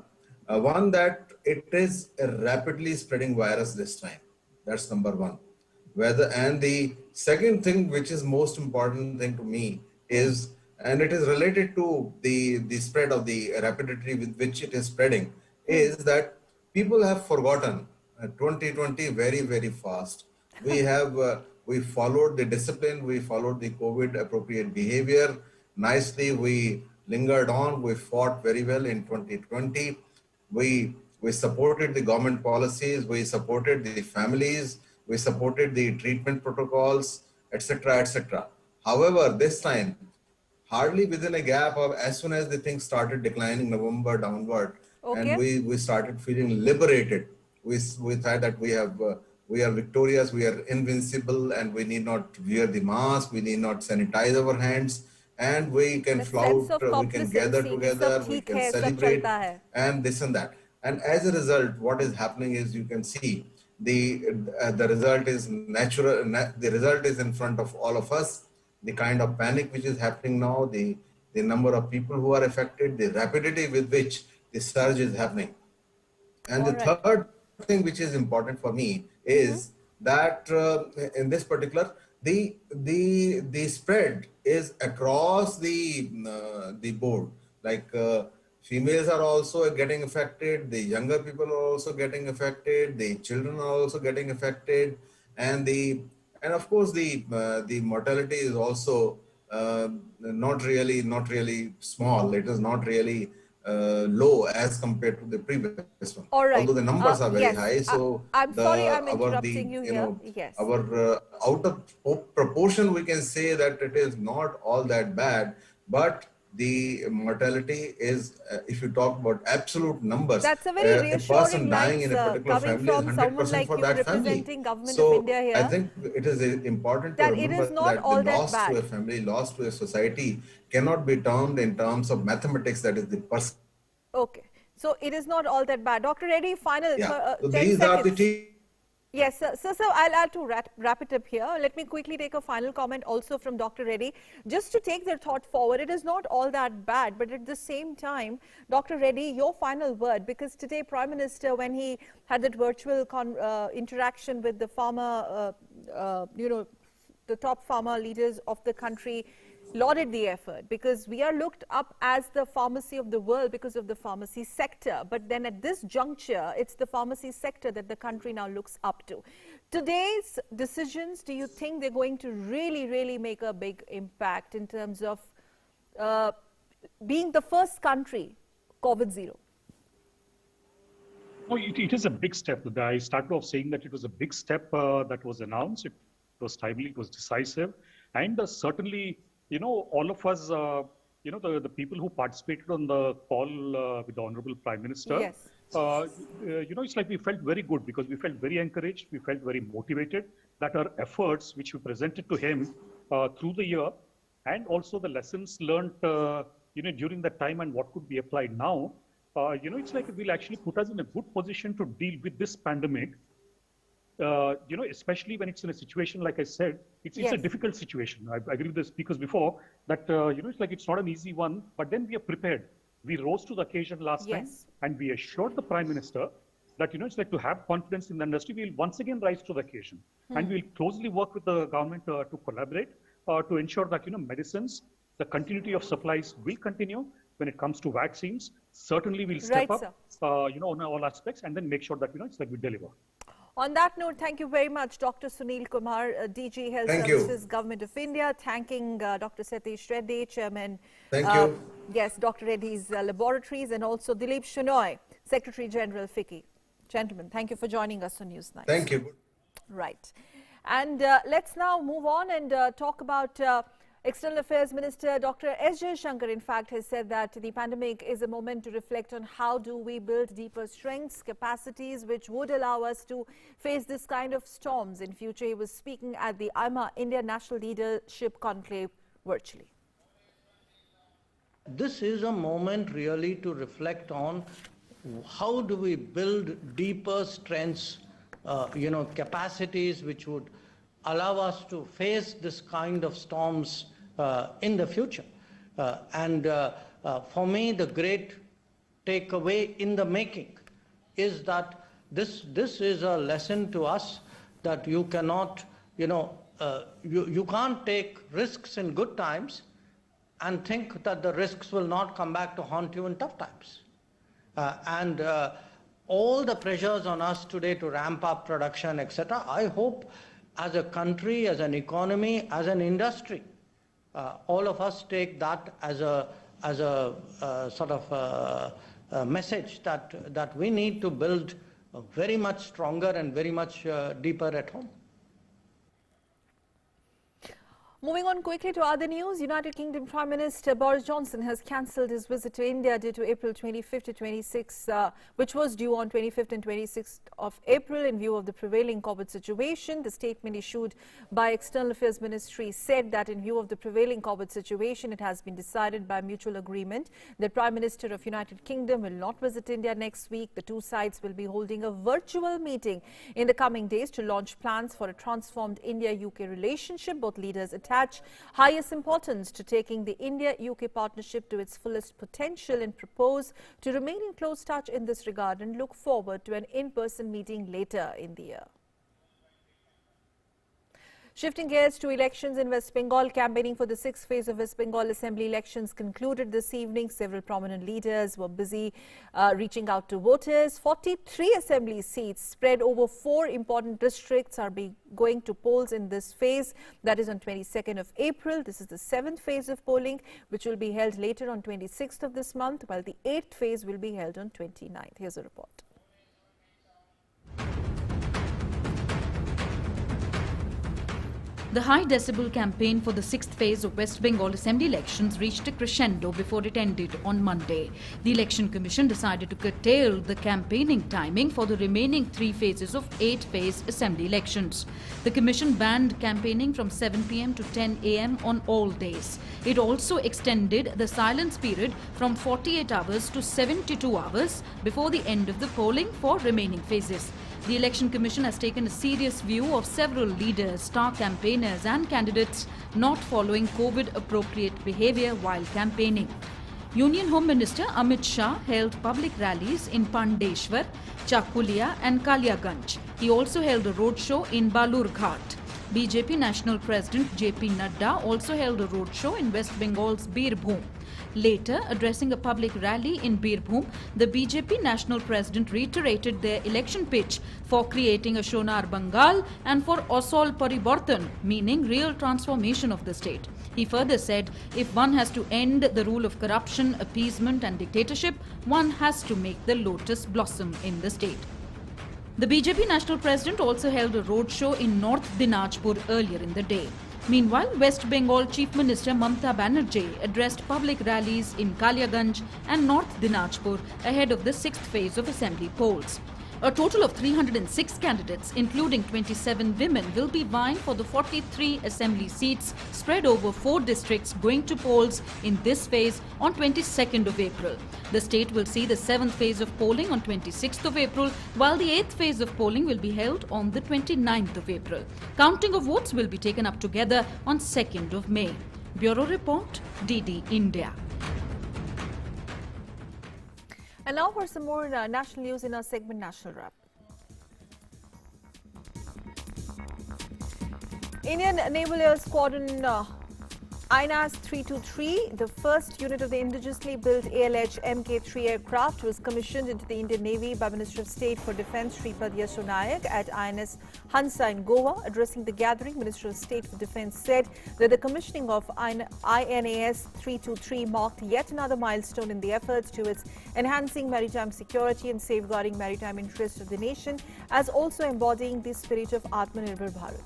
one, that it is a rapidly spreading virus this time. That's number one. And the second thing, which is most important thing to me, is, and it is related to the spread of the rapidity with which it is spreading, is that people have forgotten 2020 very, very fast. We followed the discipline, we followed the COVID appropriate behavior nicely, we lingered on, we fought very well in 2020. We supported the government policies, we supported the families, we supported the treatment protocols, etc., etc. However, this time, hardly within a gap of as soon as the things started declining November downward, and Okay. we started feeling liberated. We thought that we are victorious, we are invincible, and we need not wear the mask, we need not sanitize our hands, and we can That sense flout, of we can gather complacency कि सब together, we ठीक can है, सब celebrate, चलता है. and this and that. And as a result, what is happening is you can see the result is natural. The result is in front of all of us. The kind of panic which is happening now, the number of people who are affected, the rapidity with which the surge is happening. And All the right. third thing which is important for me is that in this particular, the spread is across the board. Like females are also getting affected, the younger people are also getting affected, the children are also getting affected, and of course the mortality is also not really small. It is not really low as compared to the previous one. All right. Although the numbers are very Yes. high, so I'm sorry I'm the interrupting you here. Yes. our out of proportion, we can say that it is not all that bad, but the mortality is, if you talk about absolute numbers, That's a very a person reassuring dying line, in a sir, particular coming family is from someone 100% like for you that family. representing Government of So India I here, think it is important to that it remember is not that the all that loss to a bad. family, loss to a society cannot be termed in terms of mathematics, that is the person. Okay. So it is not all that bad. Dr. Reddy, final Yeah. So 10 these are the seconds. Yes, sir. So I'll add to wrap it up here. Let me quickly take a final comment also from Dr. Reddy, just to take their thought forward. It is not all that bad, but at the same time, Dr. Reddy, your final word, because today Prime Minister, when he had that virtual interaction with the farmer, the top farmer leaders of the country, lauded the effort, because we are looked up as the pharmacy of the world because of the pharmacy sector. But then at this juncture, it's the pharmacy sector that the country now looks up to. Today's decisions, do you think they're going to really make a big impact in terms of being the first country, COVID zero? No, it is a big step. I started off saying that it was a big step that was announced. It was timely, it was decisive, and certainly, all of us, the people who participated on the call with the Honorable Prime Minister, yes. It's like we felt very good, because we felt very encouraged, we felt very motivated that our efforts, which we presented to him through the year, and also the lessons learned, during that time and what could be applied now, it's like it will actually put us in a good position to deal with this pandemic. Especially when it's in a situation, like I said, it's a difficult situation. I agree with the speakers before that, it's like it's not an easy one, but then we are prepared. We rose to the occasion last time, and we assured the Prime Minister that, it's like to have confidence in the industry, we'll once again rise to the occasion. And we'll closely work with the government to collaborate to ensure that, medicines, the continuity of supplies will continue. When it comes to vaccines, certainly we'll step up, on all aspects, and then make sure that, it's like we deliver. On that note, thank you very much, Dr. Sunil Kumar, DG Health Services, Government of India. Thanking Dr. Satish Reddy, Chairman. Thank you. Yes, Dr. Reddy's laboratories, and also Dilip Shenoy, Secretary General, Efficacy. Gentlemen, thank you for joining us on News 9. Thank you. Right. And let's now move on and talk about External Affairs Minister Dr. S. Jaishankar, in fact, has said that the pandemic is a moment to reflect on how do we build deeper strengths, capacities, which would allow us to face this kind of storms in future. He was speaking at the IMA, India National Leadership Conclave, virtually. This is a moment really to reflect on how do we build deeper strengths, capacities which would allow us to face this kind of storms in the future. For me, the great takeaway in the making is that this is a lesson to us that you cannot, you can't take risks in good times and think that the risks will not come back to haunt you in tough times. All the pressures on us today to ramp up production, etc., I hope as a country, as an economy, as an industry, all of us take that as a sort of a message that we need to build very much stronger and very much deeper at home. Moving on quickly to other news, United Kingdom Prime Minister Boris Johnson has cancelled his visit to India due to April 25th to 26th, which was due on 25th and 26th of April in view of the prevailing COVID situation. The statement issued by External Affairs Ministry said that in view of the prevailing COVID situation, it has been decided by mutual agreement that Prime Minister of United Kingdom will not visit India next week. The two sides will be holding a virtual meeting in the coming days to launch plans for a transformed India-UK relationship. Both leaders attach highest importance to taking the India-UK partnership to its fullest potential and propose to remain in close touch in this regard and look forward to an in-person meeting later in the year. Shifting gears to elections in West Bengal, campaigning for the sixth phase of West Bengal Assembly elections concluded this evening. Several prominent leaders were busy reaching out to voters. 43 assembly seats spread over 4 important districts are going to polls in this phase. That is on 22nd of April. This is the 7th phase of polling, which will be held later on 26th of this month, while the 8th phase will be held on 29th. Here's a report. The high decibel campaign for the sixth phase of West Bengal Assembly elections reached a crescendo before it ended on Monday. The Election Commission decided to curtail the campaigning timing for the remaining 3 phases of 8-phase Assembly elections. The Commission banned campaigning from 7 p.m. to 10 a.m. on all days. It also extended the silence period from 48 hours to 72 hours before the end of the polling for remaining phases. The Election Commission has taken a serious view of several leaders, star campaigners and candidates not following COVID-appropriate behaviour while campaigning. Union Home Minister Amit Shah held public rallies in Pandeshwar, Chakulia and Kaliaganj. He also held a roadshow in Balurghat. BJP National President JP Nadda also held a roadshow in West Bengal's Birbhum. Later, addressing a public rally in Birbhum, the BJP National President reiterated their election pitch for creating a Sonar Bengal and for Asol Paribartan, meaning real transformation of the state. He further said, if one has to end the rule of corruption, appeasement and dictatorship, one has to make the lotus blossom in the state. The BJP National President also held a roadshow in North Dinajpur earlier in the day. Meanwhile, West Bengal Chief Minister Mamata Banerjee addressed public rallies in Kaliaganj and North Dinajpur ahead of the 6th phase of assembly polls. A total of 306 candidates, including 27 women, will be vying for the 43 assembly seats spread over 4 districts going to polls in this phase on 22nd of April. The state will see the 7th phase of polling on 26th of April, while the 8th phase of polling will be held on the 29th of April. Counting of votes will be taken up together on 2nd of May. Bureau Report, DD India. And now for some more national news in our segment National Wrap. Indian Naval Air Squadron INAS 323, the first unit of the indigenously built ALH Mk3 aircraft, was commissioned into the Indian Navy by Minister of State for Defence Shripad Yasho Nayak at INS Hansa in Goa. Addressing the gathering, Minister of State for Defence said that the commissioning of INAS 323 marked yet another milestone in the efforts towards enhancing maritime security and safeguarding maritime interests of the nation, as also embodying the spirit of Atmanirbhar Bharat.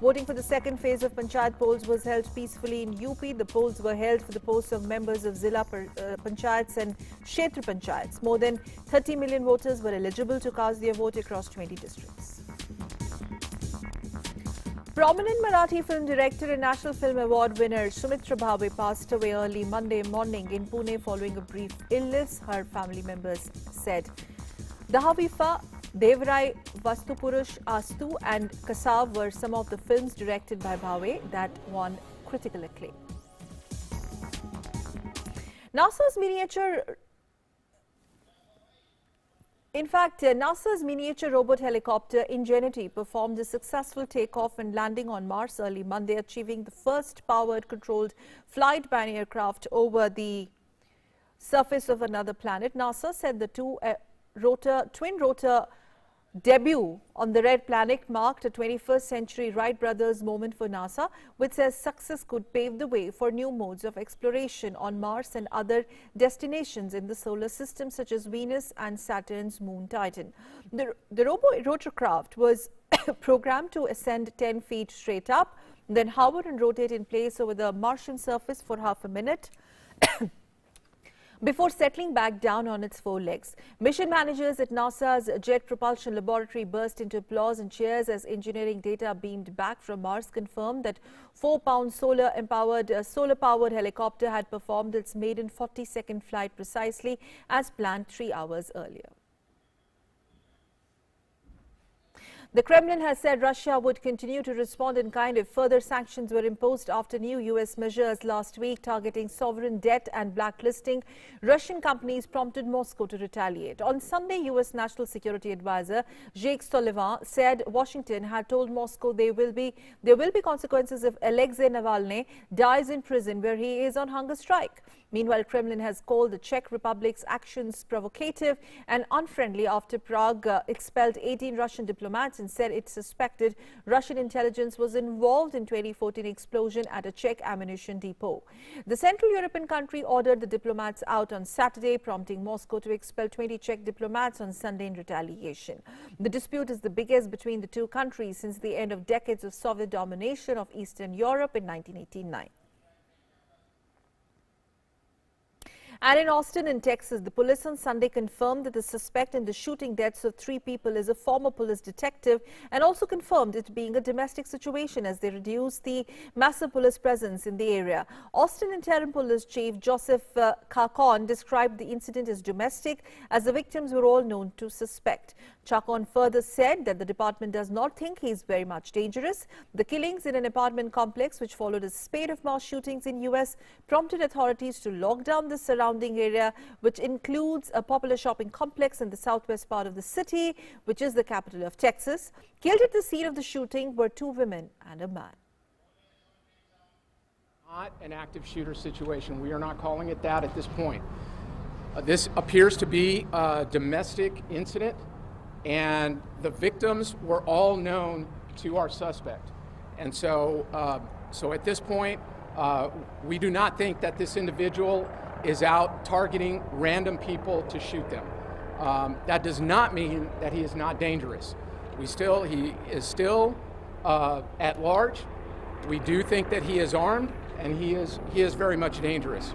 Voting for the 2nd phase of Panchayat polls was held peacefully in UP. The polls were held for the posts of members of Zilla Panchayats and Kshetra Panchayats. More than 30 million voters were eligible to cast their vote across 20 districts. Prominent Marathi film director and National Film Award winner Sumitra Bhave passed away early Monday morning in Pune following a brief illness, her family members said. The Havifa, Devrai, Vastupurush, Astu and Kasav were some of the films directed by Bhave that won critical acclaim. NASA's miniature robot helicopter Ingenuity performed a successful takeoff and landing on Mars early Monday, achieving the first powered controlled flight by an aircraft over the surface of another planet. NASA said the twin rotor debut on the Red Planet marked a 21st century Wright brothers moment for NASA, which says success could pave the way for new modes of exploration on Mars and other destinations in the solar system such as Venus and Saturn's moon Titan. The rotorcraft was programmed to ascend 10 feet straight up, then hover and rotate in place over the Martian surface for half a minute before settling back down on its four legs. Mission managers at NASA's Jet Propulsion Laboratory burst into applause and cheers as engineering data beamed back from Mars confirmed that 4-pound solar-powered helicopter had performed its maiden 40-second flight precisely as planned 3 hours earlier. The Kremlin has said Russia would continue to respond in kind if further sanctions were imposed after new U.S. measures last week targeting sovereign debt and blacklisting Russian companies prompted Moscow to retaliate. On Sunday, U.S. National Security Advisor Jake Sullivan said Washington had told Moscow there will be consequences if Alexei Navalny dies in prison where he is on hunger strike. Meanwhile, Kremlin has called the Czech Republic's actions provocative and unfriendly after Prague expelled 18 Russian diplomats and said it suspected Russian intelligence was involved in 2014 explosion at a Czech ammunition depot. The Central European country ordered the diplomats out on Saturday, prompting Moscow to expel 20 Czech diplomats on Sunday in retaliation. The dispute is the biggest between the two countries since the end of decades of Soviet domination of Eastern Europe in 1989. And in Austin, in Texas, the police on Sunday confirmed that the suspect in the shooting deaths of 3 people is a former police detective and also confirmed it being a domestic situation as they reduced the massive police presence in the area. Austin Interim Police Chief Joseph Chacon described the incident as domestic as the victims were all known to suspect. Chacon further said that the department does not think he is very much dangerous. The killings in an apartment complex, which followed a spate of mass shootings in U.S., prompted authorities to lock down the surrounding area, which includes a popular shopping complex in the southwest part of the city, which is the capital of Texas. Killed at the scene of the shooting were 2 women and a man. Not an active shooter situation. We are not calling it that at this point. This appears to be a domestic incident, and the victims were all known to our suspect. And so at this point, we do not think that this individual is out targeting random people to shoot them. That does not mean that he is not dangerous. He is still at large. We do think that he is armed, and he is very much dangerous.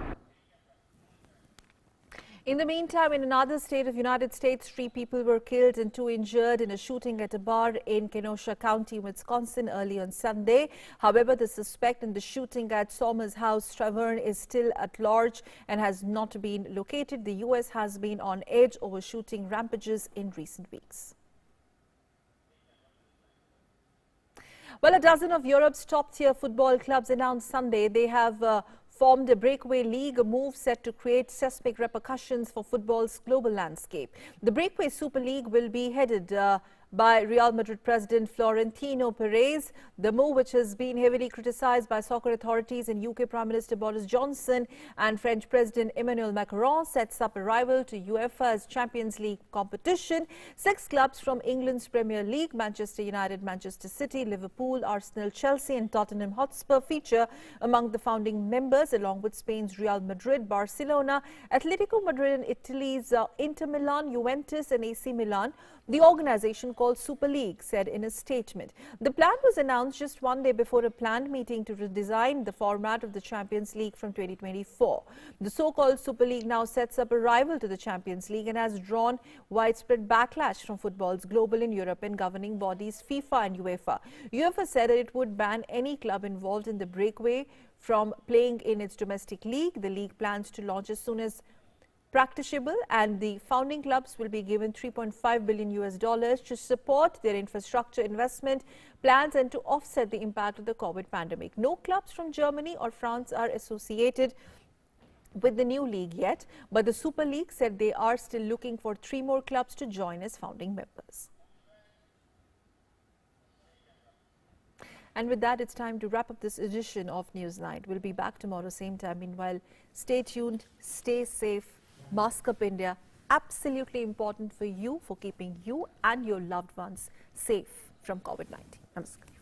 In the meantime, in another state of United States, 3 people were killed and 2 injured in a shooting at a bar in Kenosha County, Wisconsin, early on Sunday. However, the suspect in the shooting at Somers House Tavern is still at large and has not been located. The U.S. has been on edge over shooting rampages in recent weeks. Well, a dozen of Europe's top-tier football clubs announced Sunday they have formed a breakaway league, a move set to create seismic repercussions for football's global landscape. The Breakaway Super League will be headed by Real Madrid president Florentino Perez. The move, which has been heavily criticized by soccer authorities and UK Prime Minister Boris Johnson and French President Emmanuel Macron, sets up a rival to UEFA's Champions League competition. 6 clubs from England's Premier League, Manchester United, Manchester City, Liverpool, Arsenal, Chelsea and Tottenham Hotspur feature among the founding members, along with Spain's Real Madrid, Barcelona, Atletico Madrid and Italy's Inter Milan, Juventus and AC Milan. The organization, called Super League, said in a statement. The plan was announced just 1 day before a planned meeting to redesign the format of the Champions League from 2024. The so-called Super League now sets up a rival to the Champions League and has drawn widespread backlash from football's global and European governing bodies FIFA and UEFA. UEFA said that it would ban any club involved in the breakaway from playing in its domestic league. The league plans to launch as soon as practicable, and the founding clubs will be given $3.5 billion to support their infrastructure investment plans and to offset the impact of the COVID pandemic. No clubs from Germany or France are associated with the new league yet, but the Super League said they are still looking for 3 more clubs to join as founding members. And with that, it's time to wrap up this edition of Newsnight. We'll be back tomorrow, same time. Meanwhile, stay tuned, stay safe, mask up India, absolutely important for you, for keeping you and your loved ones safe from COVID-19. Namaskar.